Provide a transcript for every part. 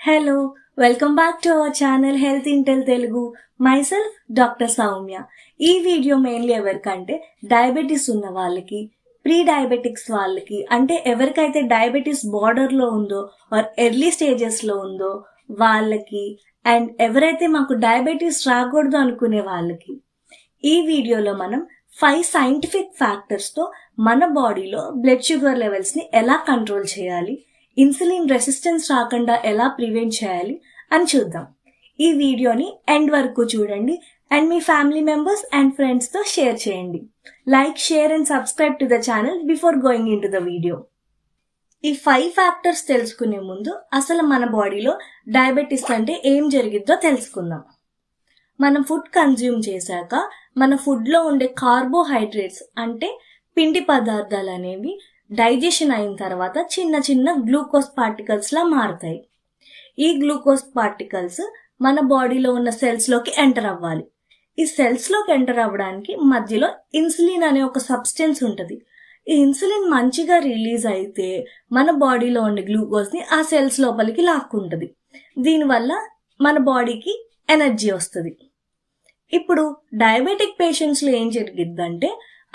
Hello, welcome back to our channel Health Intel Telugu. Myself Dr. Soumya. ఈ video mainly ఎవరికంటే diabetes ఉన్న వాళ్ళకి, pre diabetics వాళ్ళకి, అంటే ఎవరికైతే డయాబెటీస్ బార్డర్లో ఉందో ఆర్ ఎర్లీ స్టేజెస్లో ఉందో వాళ్ళకి, అండ్ ఎవరైతే మాకు డయాబెటీస్ రాకూడదు అనుకునే వాళ్ళకి. ఈ వీడియోలో మనం 5 సైంటిఫిక్ ఫ్యాక్టర్స్తో మన బాడీలో బ్లడ్ షుగర్ లెవెల్స్ని ఎలా కంట్రోల్ చేయాలి, ఇన్సులిన్ రెసిస్టెన్స్ రాకుండా ఎలా ప్రివెంట్ చేయాలి అని చూద్దాం. ఈ వీడియోని ఎండ్ వరకు చూడండి and me family members and ఫ్రెండ్స్తో షేర్ చేయండి. Like, share and subscribe to the channel before going in to the video. ఈ 5 ఫ్యాక్టర్స్ తెలుసుకునే ముందు అసలు మన బాడీలో డయాబెటీస్ అంటే ఏం జరిగిద్దో తెలుసుకుందాం. మనం ఫుడ్ కన్జ్యూమ్ చేశాక మన ఫుడ్లో ఉండే కార్బోహైడ్రేట్స్ అంటే పిండి పదార్థాలు అనేవి డైజెషన్ అయిన తర్వాత చిన్న చిన్న గ్లూకోజ్ పార్టికల్స్ లా మారుతాయి. ఈ గ్లూకోజ్ పార్టికల్స్ మన బాడీలో ఉన్న సెల్స్ లోకి ఎంటర్ అవ్వాలి. ఈ సెల్స్ లోకి ఎంటర్ అవ్వడానికి మధ్యలో ఇన్సులిన్ అనే ఒక సబ్స్టెన్స్ ఉంటుంది. ఈ ఇన్సులిన్ మంచిగా రిలీజ్ అయితే మన బాడీలో ఉండే గ్లూకోజ్ ని ఆ సెల్స్ లోపలికి లాక్కుంటుంది. దీనివల్ల మన బాడీకి ఎనర్జీ వస్తుంది. ఇప్పుడు డయాబెటిక్ పేషెంట్స్ లో ఏం జరిగిద్దంటే,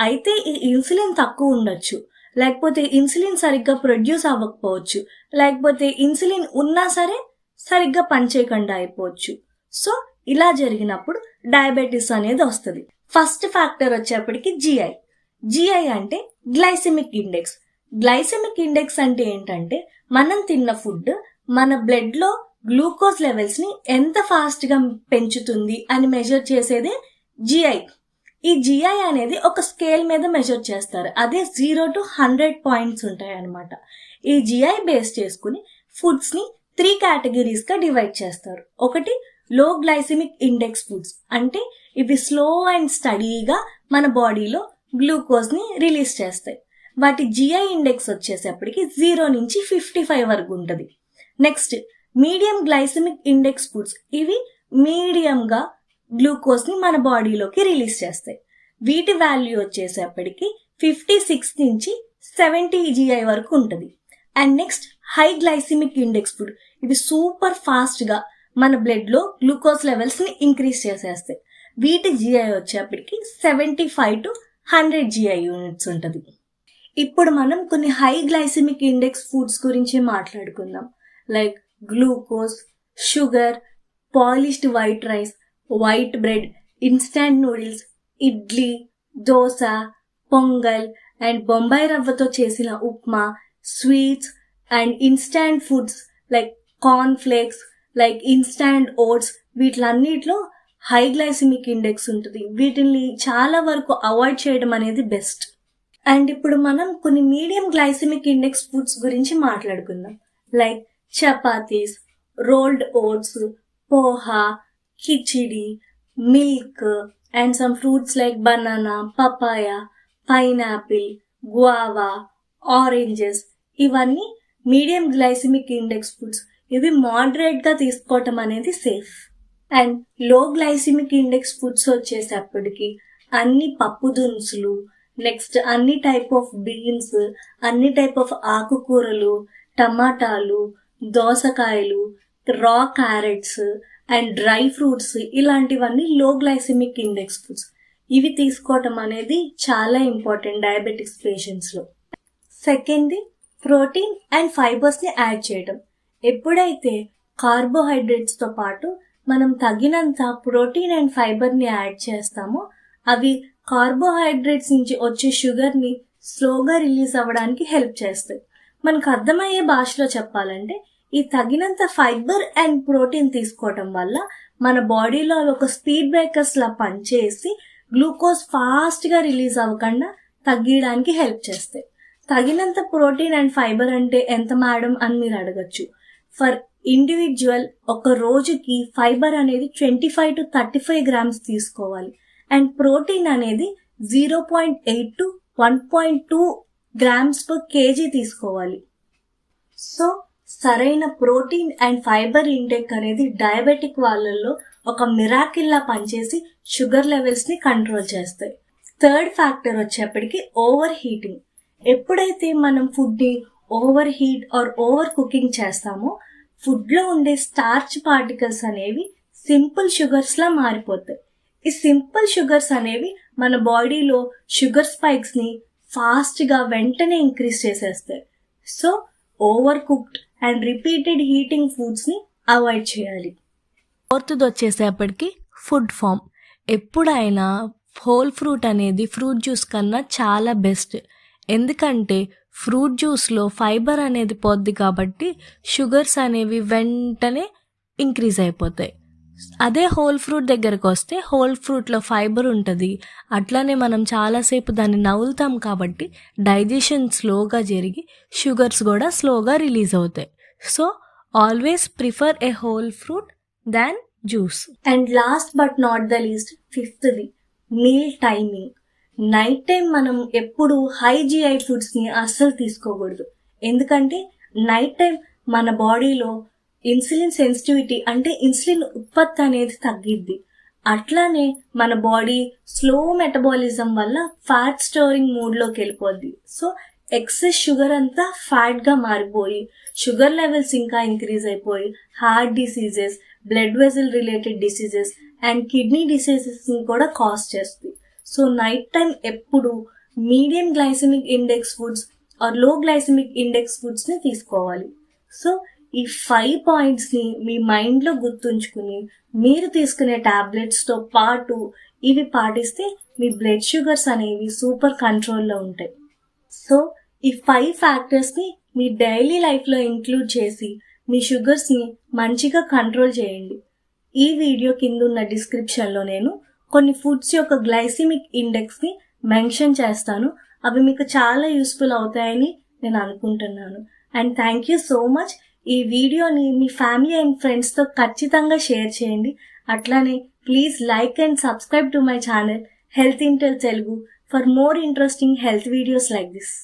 అయితే ఈ ఇన్సులిన్ తక్కువ ఉండొచ్చు, లేకపోతే ఇన్సులిన్ సరిగ్గా ప్రొడ్యూస్ అవ్వకపోవచ్చు, లేకపోతే ఇన్సులిన్ ఉన్నా సరే సరిగ్గా పనిచేయకుండా అయిపోవచ్చు. సో ఇలా జరిగినప్పుడు డయాబెటీస్ అనేది వస్తుంది. ఫస్ట్ ఫ్యాక్టర్ వచ్చేప్పటికి జిఐ అంటే గ్లైసెమిక్ ఇండెక్స్. గ్లైసెమిక్ ఇండెక్స్ అంటే ఏంటంటే, మనం తిన్న ఫుడ్ మన బ్లడ్ లో గ్లూకోజ్ లెవెల్స్ ని ఎంత ఫాస్ట్ గా పెంచుతుంది అని మెజర్ చేసేదే జిఐ. ఈ జిఐ అనేది ఒక స్కేల్ మీద మెజర్ చేస్తారు. అదే 0 to 100 పాయింట్స్ ఉంటాయి అన్నమాట. ఈ జిఐ బేస్ చేసుకుని ఫుడ్స్ ని 3 కేటగిరీస్ గా డివైడ్ చేస్తారు. ఒకటి లో గ్లైసెమిక్ ఇండెక్స్ ఫుడ్స్, అంటే ఇవి స్లో అండ్ స్టడీగా మన బాడీలో గ్లూకోజ్ ని రిలీజ్ చేస్తాయి. వాటి జిఐ ఇండెక్స్ వచ్చేసేపటికి 0 నుంచి 55 వరకు ఉంటుంది. Next medium glycemic index foods, ఇవి మీడియంగా గ్లూకోజ్ ని మన బాడీలోకి రిలీజ్ చేస్తాయి. వీటి వాల్యూ వచ్చేసేపటికి 56 నుంచి 70 జిఐ వరకు ఉంటుంది. And next high glycemic index food, ఇవి సూపర్ ఫాస్ట్ గా మన బ్లడ్ లో గ్లూకోజ్ లెవెల్స్ ని ఇంక్రీజ్ చేసేస్తాయి. వీటి జిఐ వచ్చేప్పటికి 75 to 100 జిఐ యూనిట్స్ ఉంటుంది. ఇప్పుడు మనం కొన్ని హై గ్లైసెమిక్ ఇండెక్స్ ఫుడ్స్ గురించి మాట్లాడుకుందాం. Like glucose, sugar, polished white rice, white bread, instant noodles, idli, dosa, pongal and Bombay రవ్వతో చేసిన upma, sweets and instant foods like corn flakes, like instant oats, వీటిలన్నిటిలో హై గ్లైసెమిక్ ఇండెక్స్ ఉంటుంది. వీటిని చాలా వరకు అవాయిడ్ చేయడం అనేది బెస్ట్. అండ్ ఇప్పుడు మనం కొన్ని మీడియం గ్లైసెమిక్ ఇండెక్స్ ఫుడ్స్ గురించి మాట్లాడుకుందాం. Like chapatis, rolled oats, poha, khichdi, milk and some fruits like banana, papaya, pineapple, guava, oranges, ఇవన్నీ మీడియం గ్లైసెమిక్ ఇండెక్స్ ఫుడ్స్. ఇవి మోడరేట్ గా తీసుకోవటం అనేది safe. And low glycemic index foods వచ్చేసప్పటికి అన్ని పప్పు దినుసులు, నెక్స్ట్ అన్ని టైప్ ఆఫ్ బీన్స్, అన్ని టైప్ ఆఫ్ ఆకుకూరలు, టమాటాలు, దోసకాయలు, రా క్యారెట్స్ అండ్ డ్రై ఫ్రూట్స్, ఇలాంటివన్నీ లో గ్లైసెమిక్ ఇండెక్స్ ఫుడ్స్. ఇవి తీసుకోవటం అనేది చాలా ఇంపార్టెంట్ డయాబెటిక్స్ పేషెంట్స్ లో. సెకండ్ది ప్రోటీన్ అండ్ ఫైబర్స్ ని యాడ్ చేయడం. ఎప్పుడైతే కార్బోహైడ్రేట్స్ తో పాటు మనం తగినంత ప్రోటీన్ అండ్ ఫైబర్ ని యాడ్ చేస్తామో, అవి కార్బోహైడ్రేట్స్ నుంచి వచ్చే షుగర్ ని స్లోగా రిలీజ్ అవ్వడానికి హెల్ప్ చేస్తాయి. మనకు అర్థమయ్యే భాషలో చెప్పాలంటే, ఈ తగినంత ఫైబర్ అండ్ ప్రోటీన్ తీసుకోవటం వల్ల మన బాడీలో ఒక స్పీడ్ బ్రేకర్స్ లా పనిచేసి గ్లూకోజ్ ఫాస్ట్ గా రిలీజ్ అవ్వకుండా తగ్గించడానికి హెల్ప్ చేస్తాయి. తగినంత ప్రోటీన్ అండ్ ఫైబర్ అంటే ఎంత మేడం అని మీరు అడగచ్చు. ఫర్ ఇండివిజువల్ ఒక రోజుకి ఫైబర్ అనేది 25 to 35 గ్రామ్స్ తీసుకోవాలి. అండ్ ప్రోటీన్ అనేది 0.8 to 1.2 గ్రామ్స్ పర్ కేజీ తీసుకోవాలి. సో సరైన ప్రోటీన్ అండ్ ఫైబర్ ఇంటేక్ అనేది డయాబెటిక్ వాళ్ళల్లో ఒక మిరాకిల్ లా పనిచేసి షుగర్ లెవెల్స్ ని కంట్రోల్ చేస్తాయి. థర్డ్ ఫ్యాక్టర్ వచ్చేప్పటికి ఓవర్ హీటింగ్. ఎప్పుడైతే మనం ఫుడ్ ని over heat are over cooking చేస్తామో ఫుడ్లో ఉండే స్టార్చ్ పార్టికల్స్ అనేవి సింపుల్ షుగర్స్లా మారిపోతాయి. ఈ సింపుల్ షుగర్స్ అనేవి మన బాడీలో షుగర్ స్పైక్స్ని ఫాస్ట్గా వెంటనే ఇంక్రీజ్ చేసేస్తాయి. So over cooked and repeated heating ఫుడ్స్ని అవాయిడ్ చేయాలి. ఫోర్త్ది వచ్చేసేపటికి ఫుడ్ ఫామ్. ఎప్పుడైనా హోల్ ఫ్రూట్ అనేది ఫ్రూట్ జ్యూస్ కన్నా చాలా బెస్ట్. ఎందుకంటే ఫ్రూట్ జ్యూస్లో ఫైబర్ అనేది పోద్ది కాబట్టి షుగర్స్ అనేవి వెంటనే ఇంక్రీజ్ అయిపోతాయి. అదే హోల్ ఫ్రూట్ దగ్గరకు వస్తే హోల్ ఫ్రూట్లో ఫైబర్ ఉంటుంది, అట్లానే మనం చాలాసేపు దాన్ని నవ్వులుతాం కాబట్టి డైజెషన్ స్లోగా జరిగి షుగర్స్ కూడా స్లోగా రిలీజ్ అవుతాయి. So always prefer a whole fruit than juice. And last but not the least, ఫిఫ్త్ది మీల్ టైమింగ్. నైట్ టైం మనం ఎప్పుడు హై GI ఫుడ్స్ని అస్సలు తీసుకోకూడదు. ఎందుకంటే నైట్ టైం మన బాడీలో ఇన్సులిన్ సెన్సిటివిటీ అంటే ఇన్సులిన్ ఉత్పత్తి అనేది తగ్గిద్ది. అట్లానే మన బాడీ స్లో మెటబాలిజం వల్ల ఫ్యాట్ స్టోరింగ్ మూడ్లోకి వెళ్ళిపోద్ది. సో ఎక్సెస్ షుగర్ అంతా ఫ్యాట్గా మారిపోయి షుగర్ లెవెల్స్ ఇంకా ఇంక్రీజ్ అయిపోయి heart diseases, blood vessel related diseases and kidney డిసీజెస్ని కూడా కాజ్ చేస్తుంది. సో నైట్ టైం ఎప్పుడు medium glycemic index foods or low glycemic index ఫుడ్స్ని తీసుకోవాలి. సో ఈ 5 పాయింట్స్ని మీ మైండ్లో గుర్తుంచుకుని మీరు తీసుకునే టాబ్లెట్స్తో పాటు ఇవి పాటిస్తే మీ బ్లడ్ షుగర్స్ అనేవి సూపర్ కంట్రోల్లో ఉంటాయి. సో ఈ 5 ఫ్యాక్టర్స్ని మీ డైలీ లైఫ్లో ఇంక్లూడ్ చేసి మీ షుగర్స్ని మంచిగా కంట్రోల్ చేయండి. ఈ వీడియో కింద ఉన్న డిస్క్రిప్షన్లో నేను కొన్ని ఫుడ్స్ యొక్క గ్లైసెమిక్ ఇండెక్స్ని మెన్షన్ చేస్తాను. అవి మీకు చాలా యూస్ఫుల్ అవుతాయని నేను అనుకుంటున్నాను. And thank you so much. ఈ వీడియోని మీ ఫ్యామిలీ అండ్ ఫ్రెండ్స్తో ఖచ్చితంగా షేర్ చేయండి. అట్లానే please like and subscribe to my channel health Intel Telugu for more interesting health videos like this.